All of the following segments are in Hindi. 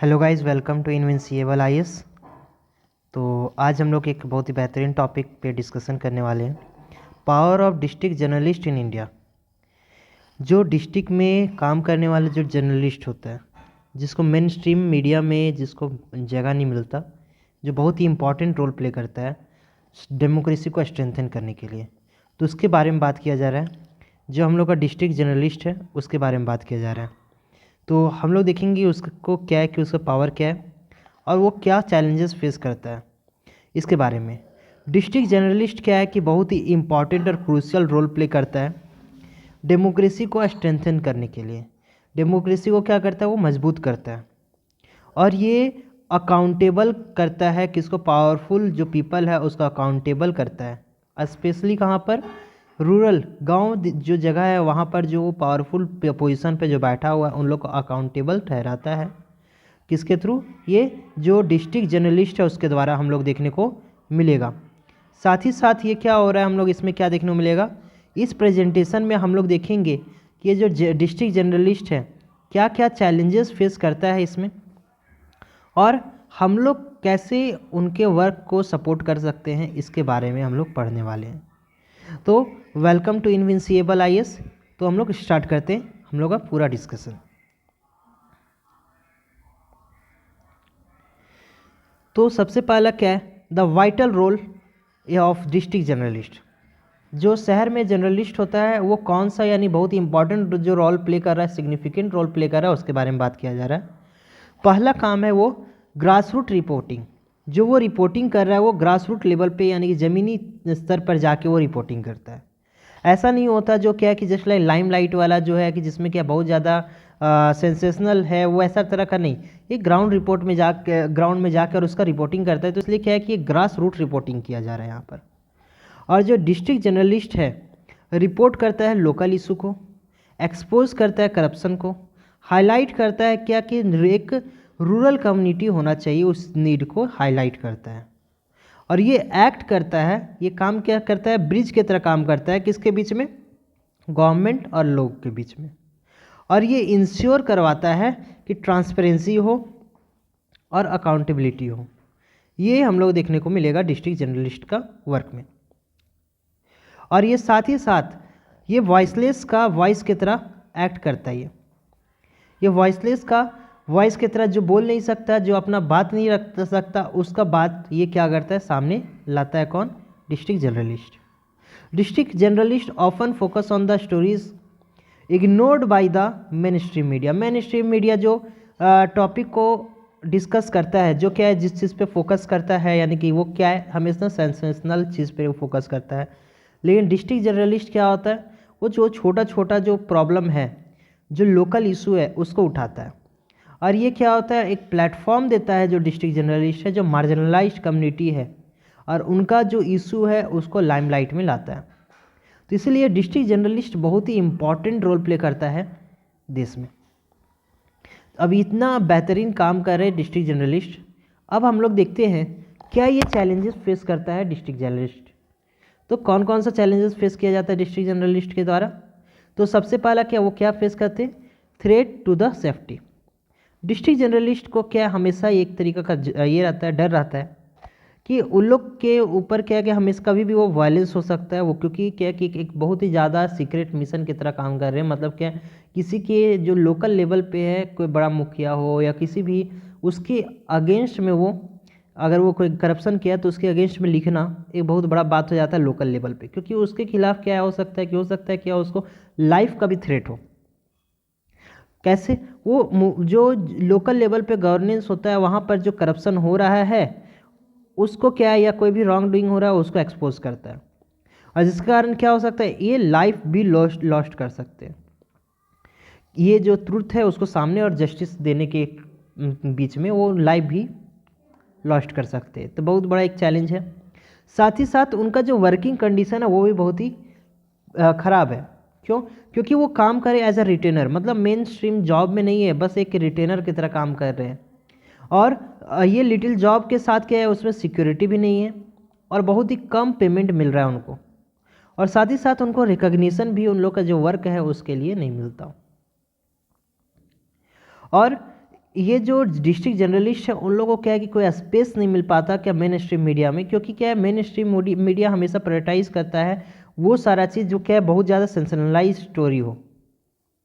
Hello guys, welcome to invincible IAS. तो आज हम लोग एक बहुत ही बेहतरीन टॉपिक पे डिस्कशन करने वाले हैं, power of district journalist in India. जो डिस्ट्रिक्ट में काम करने वाले जो जर्नलिस्ट होता है, जिसको मेन स्ट्रीम मीडिया में जिसको जगह नहीं मिलता, जो बहुत ही इंपॉर्टेंट रोल प्ले करता है डेमोक्रेसी को स्ट्रेंथन करने के लिए, तो उसके बारे में बात किया जा रहा है। जो हम लोग का डिस्ट्रिक्ट जर्नलिस्ट है उसके बारे में बात किया जा रहा है। तो हम लोग देखेंगे उसको क्या है, कि उसका पावर क्या है और वो क्या चैलेंजेस फेस करता है, इसके बारे में। डिस्ट्रिक्ट जर्नलिस्ट क्या है कि बहुत ही इम्पॉर्टेंट और क्रूशियल रोल प्ले करता है डेमोक्रेसी को स्ट्रेंथन करने के लिए। डेमोक्रेसी को क्या करता है, वो मजबूत करता है और ये अकाउंटेबल करता है, किसको, पावरफुल जो पीपल है उसको अकाउंटेबल करता है। स्पेशली कहाँ पर, रूरल गांव जो जगह है वहाँ पर जो पावरफुल पोजीशन पे जो बैठा हुआ है उन लोग को अकाउंटेबल ठहराता है। किसके थ्रू, ये जो डिस्ट्रिक्ट जर्नलिस्ट है उसके द्वारा हम लोग देखने को मिलेगा। साथ ही साथ ये क्या हो रहा है, हम लोग इसमें क्या देखने को मिलेगा, इस प्रेजेंटेशन में हम लोग देखेंगे कि ये जो डिस्ट्रिक्ट जर्नलिस्ट है क्या क्या चैलेंजेस फेस करता है इसमें, और हम लोग कैसे उनके वर्क को सपोर्ट कर सकते हैं, इसके बारे में हम लोग पढ़ने वाले हैं। तो वेलकम टू इनविंसिबल आईएएस। तो हम लोग स्टार्ट करते हैं हम लोग का पूरा डिस्कशन। तो सबसे पहला क्या है, the vital role of district journalist. जो शहर में जर्नलिस्ट होता है वो कौन सा, यानी बहुत ही इंपॉर्टेंट जो रोल प्ले कर रहा है, सिग्निफिकेंट रोल प्ले कर रहा है, उसके बारे में बात किया जा रहा है। पहला काम है वो ग्रास रूट रिपोर्टिंग। जो वो रिपोर्टिंग कर रहा है वो ग्रास रूट लेवल पे, यानी कि ज़मीनी स्तर पर जाके वो रिपोर्टिंग करता है। ऐसा नहीं होता जो क्या है कि जस्ट लाइक लाइमलाइट वाला जो है कि जिसमें क्या बहुत ज़्यादा सेंसेशनल है, वो ऐसा तरह का नहीं। ये ग्राउंड रिपोर्ट में ग्राउंड में जाकर उसका रिपोर्टिंग करता है, तो इसलिए क्या है कि ग्रास रूट रिपोर्टिंग किया जा रहा है यहाँ पर। और जो डिस्ट्रिक्ट जर्नलिस्ट है रिपोर्ट करता है लोकल इशू को, एक्सपोज करता है करप्शन को, हाईलाइट करता है क्या कि एक रूरल कम्युनिटी होना चाहिए, उस नीड को हाईलाइट करता है। और ये एक्ट करता है, ये काम क्या करता है, ब्रिज की तरह काम करता है, किसके बीच में, गवर्नमेंट और लोग के बीच में। और ये इंश्योर करवाता है कि ट्रांसपेरेंसी हो और अकाउंटेबिलिटी हो। ये हम लोग देखने को मिलेगा डिस्ट्रिक्ट जर्नलिस्ट का वर्क में। और ये साथ ही साथ ये वॉइसलेस का वॉइस की तरह एक्ट करता है। ये वॉइसलेस का वॉइस की तरह, जो बोल नहीं सकता, जो अपना बात नहीं रख सकता, उसका बात ये क्या करता है, सामने लाता है। कौन, district journalist. District journalist often focus on the stories ignored by the main stream media. Main stream media जो टॉपिक को डिस्कस करता है, जो क्या है, जिस चीज़ पे फोकस करता है, यानी कि वो क्या है, हमेशा सेंसेशनल चीज़ पे फोकस करता है। लेकिन डिस्ट्रिक्ट जर्नलिस्ट क्या होता है, वो जो छोटा छोटा जो प्रॉब्लम है, जो लोकल इशू है, उसको उठाता है। और ये क्या होता है, एक प्लेटफॉर्म देता है जो डिस्ट्रिक्ट जर्नलिस्ट है, जो मार्जिनलाइज्ड कम्युनिटी है और उनका जो इशू है उसको लाइमलाइट में लाता है। तो इसलिए डिस्ट्रिक्ट जर्नलिस्ट बहुत ही इंपॉर्टेंट रोल प्ले करता है देश में। अब इतना बेहतरीन काम कर रहे हैं डिस्ट्रिक्ट जर्नलिस्ट। अब हम लोग देखते हैं क्या ये चैलेंजेस फेस करता है डिस्ट्रिक्ट जर्नलिस्ट। तो कौन कौन सा चैलेंजेस फेस किया जाता है डिस्ट्रिक्ट जर्नलिस्ट के द्वारा। तो सबसे पहला क्या, वो क्या फेस करते हैं, threat to the safety. District journalist को क्या हमेशा एक तरीका का ये रहता है, डर रहता है कि उन लोग के ऊपर क्या है कि हमेशा कभी भी वो वायलेंस हो सकता है। वो क्योंकि क्या कि एक बहुत ही ज़्यादा सीक्रेट मिशन की तरह काम कर रहे हैं। मतलब क्या, किसी के जो लोकल लेवल पे है, कोई बड़ा मुखिया हो या किसी भी, उसके अगेंस्ट में वो, अगर वो कोई करप्शन किया तो उसके अगेंस्ट में लिखना एक बहुत बड़ा बात हो जाता है लोकल लेवल पे, क्योंकि उसके खिलाफ क्या हो सकता है, कि हो सकता है क्या उसको लाइफ का भी थ्रेट हो। कैसे, वो जो लोकल लेवल पे गवर्नेंस होता है वहाँ पर जो करप्शन हो रहा है उसको क्या है, या कोई भी रॉन्ग डूइंग हो रहा है उसको एक्सपोज करता है। और जिसके कारण क्या हो सकता है, ये लाइफ भी लॉस्ट कर सकते हैं। ये जो ट्रुथ है उसको सामने और जस्टिस देने के बीच में वो लाइफ भी लॉस्ट कर सकते हैं। तो बहुत बड़ा एक चैलेंज है। साथ ही साथ उनका जो वर्किंग कंडीशन है वो भी बहुत ही ख़राब है। क्यों, क्योंकि वो काम करे एज अ रिटेनर, मतलब मेन स्ट्रीम जॉब में नहीं है, बस एक रिटेनर की तरह काम कर रहे हैं। और ये लिटिल जॉब के साथ क्या है, उसमें सिक्योरिटी भी नहीं है और बहुत ही कम पेमेंट मिल रहा है उनको। और साथ ही साथ उनको रिकग्निशन भी उन लोग का जो वर्क है उसके लिए नहीं मिलता। और ये जो डिस्ट्रिक्ट जर्नलिस्ट है उन लोगों को क्या है कि कोई स्पेस नहीं मिल पाता क्या मेन स्ट्रीम मीडिया में, क्योंकि क्या है मेन स्ट्रीम मीडिया हमेशा प्रायोरिटाइज करता है वो सारा चीज़ जो क्या है बहुत ज़्यादा सेंसेशनलाइज स्टोरी हो,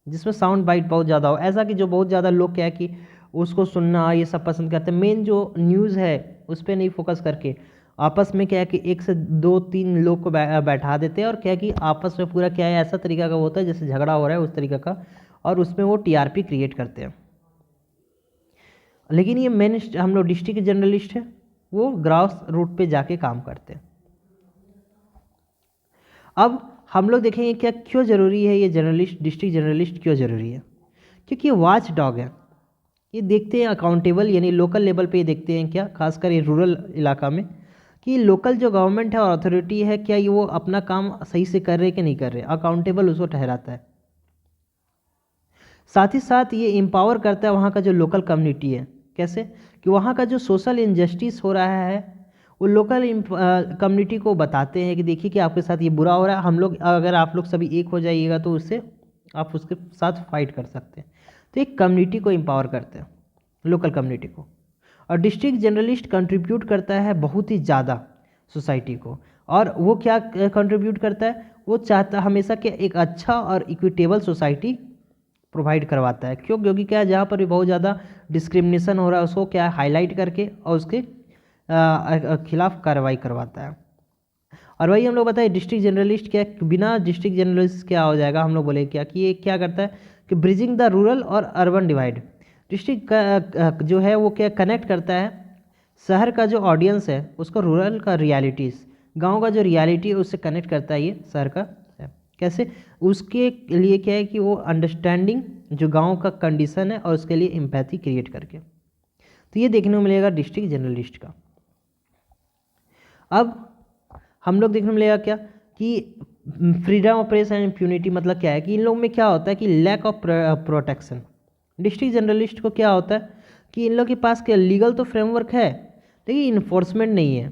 जिसमें साउंड बाइट बहुत ज़्यादा हो, ऐसा कि जो बहुत ज़्यादा लोग क्या है कि उसको सुनना ये सब पसंद करते हैं। मेन जो न्यूज़ है उस पर नहीं फोकस करके आपस में क्या है कि एक से दो तीन लोग को बैठा देते हैं और क्या है कि आपस में पूरा क्या है ऐसा तरीका का होता है जैसे झगड़ा हो रहा है उस तरीका का, और उसमें वो टीआरपी क्रिएट करते हैं। लेकिन ये मेन हम लोग डिस्ट्रिक्ट जर्नलिस्ट हैं वो ग्रास रूट पे जाके काम करते हैं। अब हम लोग देखेंगे क्या क्यों ज़रूरी है ये जर्नलिस्ट, डिस्ट्रिक्ट जर्नलिस्ट क्यों ज़रूरी है, क्योंकि ये वॉच डॉग है। ये देखते हैं अकाउंटेबल यानी लोकल लेवल पे ये देखते हैं क्या, खासकर ये रूरल इलाका में, कि लोकल जो गवर्नमेंट है और अथॉरिटी है क्या ये वो अपना काम सही से कर रहे कि नहीं कर रहे, अकाउंटेबल उसको ठहराता है। साथ ही साथ ये एम्पावर करता है वहाँ का जो लोकल कम्युनिटी है, कैसे कि वहाँ का जो सोशल इनजस्टिस हो रहा है वो लोकल कम्युनिटी को बताते हैं कि देखिए कि आपके साथ ये बुरा हो रहा है, हम लोग अगर आप लोग सभी एक हो जाइएगा तो उससे आप उसके साथ फाइट कर सकते हैं। तो एक कम्युनिटी को एम्पावर करते हैं, लोकल कम्युनिटी को। और डिस्ट्रिक्ट जर्नलिस्ट कंट्रीब्यूट करता है बहुत ही ज़्यादा सोसाइटी को, और वो क्या कंट्रीब्यूट करता है, वो चाहता हमेशा कि एक अच्छा और इक्विटेबल सोसाइटी प्रोवाइड करवाता है। क्यों, क्योंकि क्या है जहाँ पर भी बहुत ज़्यादा डिस्क्रिमिनेशन हो रहा है उसको क्या हाईलाइट करके और उसके खिलाफ कार्रवाई करवाता है। और वही हम लोग बताए डिस्ट्रिक्ट जर्नलिस्ट क्या, बिना डिस्ट्रिक्ट जर्नलिस्ट क्या हो जाएगा, हम लोग बोले क्या कि ये क्या करता है कि ब्रिजिंग द रूरल और अर्बन डिवाइड। डिस्ट्रिक्ट जो है वो क्या कनेक्ट करता है शहर का जो ऑडियंस है उसको रूरल का रियलिटीज़, गांव का जो रियलिटी है उससे कनेक्ट करता है ये शहर का है। कैसे, उसके लिए क्या है कि वो अंडरस्टैंडिंग जो गांव का कंडीशन है और उसके लिए एम्पैथी क्रिएट करके, तो ये देखने को मिलेगा डिस्ट्रिक्ट जर्नलिस्ट का। अब हम लोग देखने को मिलेगा क्या कि freedom of press and impunity, मतलब क्या है कि इन लोगों में क्या होता है कि lack of protection. District journalist को क्या होता है कि इन लोग के पास क्या लीगल तो फ्रेमवर्क है लेकिन इन्फोर्समेंट नहीं है,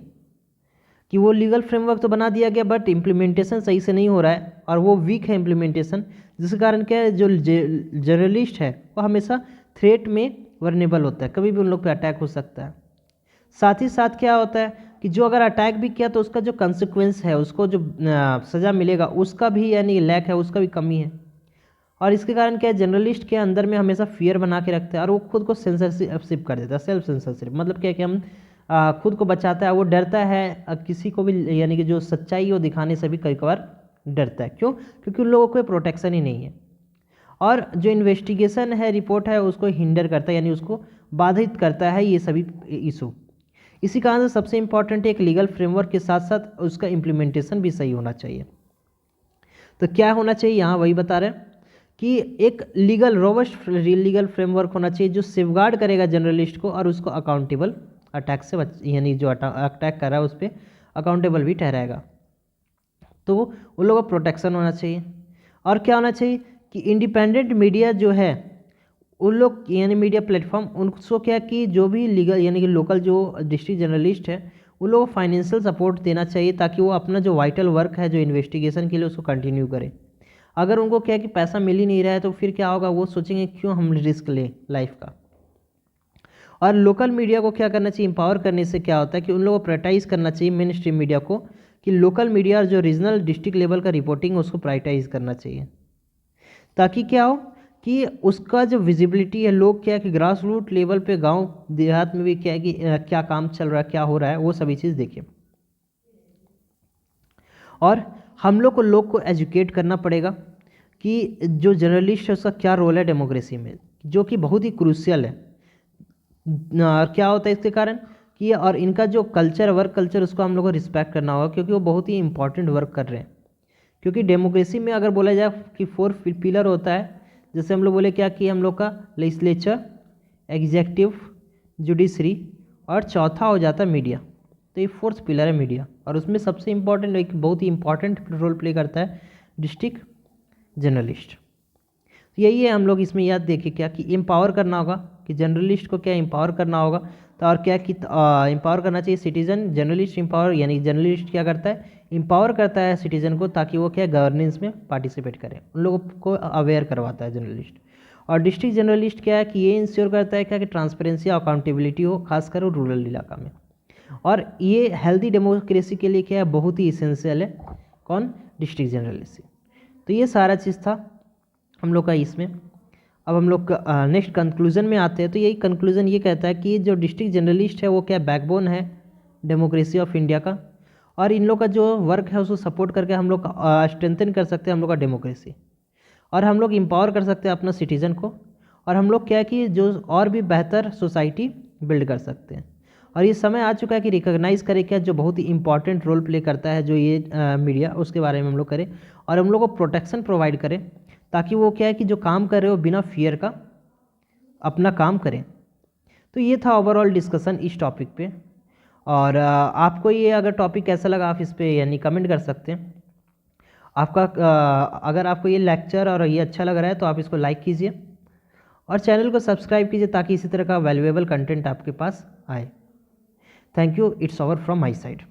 कि वो लीगल फ्रेमवर्क तो बना दिया गया बट इम्प्लीमेंटेशन सही से नहीं हो रहा है और वो वीक है इम्प्लीमेंटेशन, जिसके कारण क्या है जो जर्नलिस्ट है वो हमेशा थ्रेट में वर्नेबल होता है, कभी भी उन लोग पे अटैक हो सकता है। साथ ही साथ क्या होता है कि जो अगर अटैक भी किया तो उसका जो कंसिक्वेंस है उसको जो सज़ा मिलेगा उसका भी यानी लैक है, उसका भी कमी है। और इसके कारण क्या है जर्नलिस्ट के अंदर में हमेशा फियर बना के रखते हैं और वो खुद को सेंसरशिप कर देता है, सेल्फ सेंसरशिप, मतलब क्या कि हम खुद को बचाता है, वो डरता है किसी को भी यानी कि जो सच्चाई है वो दिखाने से भी कई बार डरता है। क्यों, क्योंकि उन लोगों को कोई प्रोटेक्शन ही नहीं है। और जो इन्वेस्टिगेशन है रिपोर्ट है उसको हिंडर करता है यानी उसको बाधित करता है ये सभी इशू। इसी कारण से सबसे इम्पॉर्टेंट एक लीगल फ्रेमवर्क के साथ साथ उसका इम्प्लीमेंटेशन भी सही होना चाहिए। तो क्या होना चाहिए यहाँ वही बता रहे हैं कि एक लीगल रोबस्ट लीगल फ्रेमवर्क होना चाहिए जो सेफगार्ड करेगा जर्नलिस्ट को और उसको अकाउंटेबल अटैक से यानी जो अटैक कर रहा है उस पर अकाउंटेबल भी ठहराएगा। तो उन लोगों का प्रोटेक्शन होना चाहिए। और क्या होना चाहिए कि इंडिपेंडेंट मीडिया जो है उन लोग यानी मीडिया प्लेटफॉर्म उनको क्या कि जो भी लीगल यानी कि लोकल जो डिस्ट्रिक्ट जर्नलिस्ट है उन लोगों को फाइनेंशियल सपोर्ट देना चाहिए ताकि वो अपना जो वाइटल वर्क है जो इन्वेस्टिगेशन के लिए उसको कंटिन्यू करें। अगर उनको क्या कि पैसा मिल ही नहीं रहा है तो फिर क्या होगा, वो सोचेंगे क्यों हम रिस्क लें लाइफ का। और लोकल मीडिया को क्या करना चाहिए, एम्पावर करने से क्या होता है कि उन लोगों को प्रायोरिटाइज करना चाहिए मेन स्ट्रीम मीडिया को, कि लोकल मीडिया जो रीजनल डिस्ट्रिक्ट लेवल का रिपोर्टिंग उसको प्रायोरिटाइज करना चाहिए, ताकि क्या हो कि उसका जो विजिबिलिटी है लोग क्या है कि ग्रास रूट लेवल पे गांव देहात में भी क्या है कि क्या काम चल रहा है क्या हो रहा है वो सभी चीज़ देखें। और हम लोग को एजुकेट करना पड़ेगा कि जो जर्नलिस्ट है उसका क्या रोल है डेमोक्रेसी में, जो कि बहुत ही क्रूशियल है। और क्या होता है इसके कारण कि और इनका जो कल्चर वर्क कल्चर उसको हम लोग को रिस्पेक्ट करना होगा क्योंकि वो बहुत ही इंपॉर्टेंट वर्क कर रहे हैं। क्योंकि डेमोक्रेसी में अगर बोला जाए कि 4 पिलर होता है, जैसे हम लोग बोले क्या कि हम लोग का लेजिस्लेचर, एग्जीक्यूटिव, जुडिशरी और चौथा हो जाता है मीडिया। तो ये 4th पिलर है मीडिया, और उसमें सबसे इम्पॉर्टेंट एक बहुत ही इंपॉर्टेंट रोल प्ले करता है डिस्ट्रिक्ट जर्नलिस्ट। तो यही है हम लोग इसमें याद देखें क्या कि एम्पावर करना होगा कि जर्नलिस्ट को क्या एम्पावर करना होगा। तो और क्या कि एम्पावर करना चाहिए सिटीजन, जर्नलिस्ट एम्पावर यानी जर्नलिस्ट क्या करता है एम्पावर करता है सिटीजन को ताकि वो क्या गवर्नेंस में पार्टिसिपेट करें, उन लोगों को अवेयर करवाता है जर्नलिस्ट। और डिस्ट्रिक्ट जर्नलिस्ट क्या है कि ये इंश्योर करता है क्या कि ट्रांसपेरेंसी और अकाउंटेबिलिटी हो, खासकर रूरल इलाका में। और ये हेल्दी डेमोक्रेसी के लिए क्या है, बहुत ही इसेंशियल है। कौन? District journalist. तो ये सारा चीज़ था हम लोग का इसमें। अब हम लोग नेक्स्ट कंक्लूजन में आते हैं। तो यही कंक्लूजन ये कहता है कि जो डिस्ट्रिक्ट जर्नलिस्ट है वो क्या बैकबोन है डेमोक्रेसी ऑफ इंडिया का, और इन लोग का जो वर्क है उसको सपोर्ट करके हम लोग स्ट्रेंथन कर सकते हैं हम लोग का डेमोक्रेसी, और हम लोग एम्पावर कर सकते हैं अपना सिटीज़न को, और हम लोग क्या है कि जो और भी बेहतर सोसाइटी बिल्ड कर सकते हैं। और ये समय आ चुका है कि रिकॉग्नाइज़ करें क्या जो बहुत ही इंपॉर्टेंट रोल प्ले करता है जो ये मीडिया, उसके बारे में हम लोग करें, और हम लोग को प्रोटेक्शन प्रोवाइड करें, ताकि वो क्या है कि जो काम कर रहे हो बिना फियर का अपना काम करें। तो ये था ओवरऑल डिस्कशन इस टॉपिक पे। और आपको ये अगर टॉपिक कैसा लगा आप इस पे यानी कमेंट कर सकते हैं। आपका अगर आपको ये लेक्चर और ये अच्छा लग रहा है तो आप इसको लाइक कीजिए और चैनल को सब्सक्राइब कीजिए ताकि इसी तरह का वैल्यूएबल कंटेंट आपके पास आए। Thank you, it's over from my side.